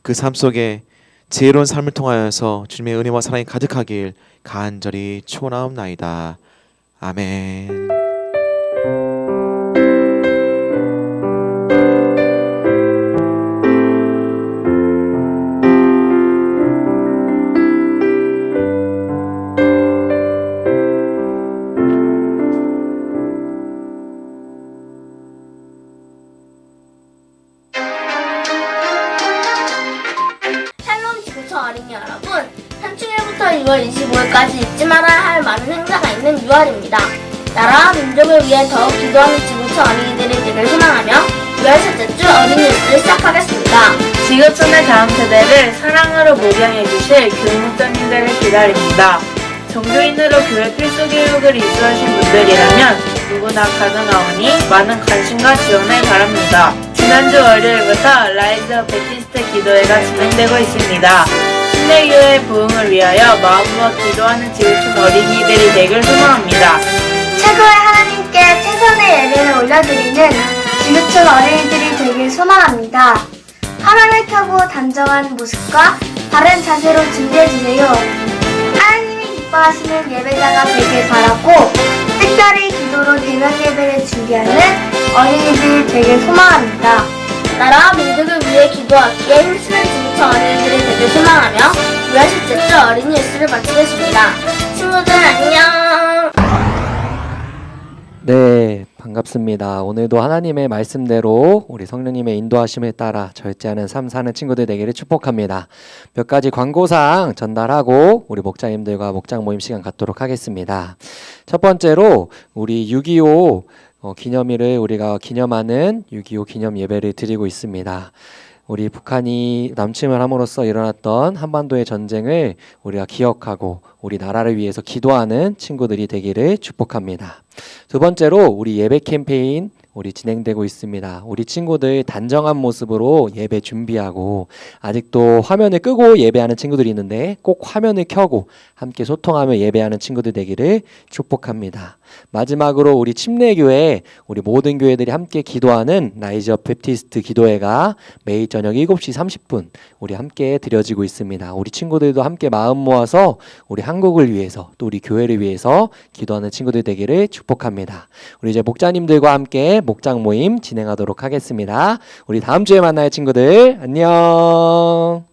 그 삶 속에 지혜로운 삶을 통하여서 주님의 은혜와 사랑이 가득하길 간절히 축원하옵나이다. 아멘. 어린이 여러분, 3층 1부터 6월 25일까지 잊지 말아야 할 많은 행사가 있는 6월입니다. 나라와 민족을 위해 더욱 기도하는 지구촌 어린이들이 되길 소망하며 6월 첫째 주 어린이일주를 시작하겠습니다. 지구촌의 다음 세대를 사랑으로 목양해 주실 교육목장님들을 기다립니다. 종교인으로 교회 필수 교육을 이수하신 분들이라면 누구나 가능하오니 많은 관심과 지원을 바랍니다. 지난주 월요일부터 라이즈 베티스트 기도회가 진행되고 있습니다. 신대교회 부흥을 위하여 마음으로 기도하는 지구촌 어린이들이 되길 소망합니다. 최고의 하나님께 최선의 예배를 올려드리는 지구촌 어린이들이 되길 소망합니다. 화면을 켜고 단정한 모습과 바른 자세로 준비해주세요. 하나님이 기뻐하시는 예배자가 되길 바라고 특별히 기도로 대면 예배를 준비하는 어린이들 되길 소망합니다. 나라와 민족을 위해 기도하기에 힘쓰는 지구촌 어린이들이 되길 소망하며 6월 첫째 주 어린이 일수를 마치겠습니다. 친구들 안녕. 네, 반갑습니다. 오늘도 하나님의 말씀대로 우리 성령님의 인도하심에 따라 절제하는 삶 사는 친구들 되기를 축복합니다. 몇 가지 광고사항 전달하고 우리 목자님들과 목장 모임 시간 갖도록 하겠습니다. 첫 번째로 우리 6.25 기념일을 우리가 기념하는 6.25 기념 예배를 드리고 있습니다. 우리 북한이 남침을 함으로써 일어났던 한반도의 전쟁을 우리가 기억하고 우리 나라를 위해서 기도하는 친구들이 되기를 축복합니다. 두 번째로 우리 예배 캠페인 우리 진행되고 있습니다. 우리 친구들 단정한 모습으로 예배 준비하고 아직도 화면을 끄고 예배하는 친구들이 있는데 꼭 화면을 켜고 함께 소통하며 예배하는 친구들 되기를 축복합니다. 마지막으로 우리 침례교회 우리 모든 교회들이 함께 기도하는 라이즈 업 베프티스트 기도회가 매일 저녁 7시 30분 우리 함께 드려지고 있습니다. 우리 친구들도 함께 마음 모아서 우리 한국을 위해서 또 우리 교회를 위해서 기도하는 친구들 되기를 축복합니다. 우리 이제 목자님들과 함께 목장 모임 진행하도록 하겠습니다. 우리 다음 주에 만나요 친구들. 안녕.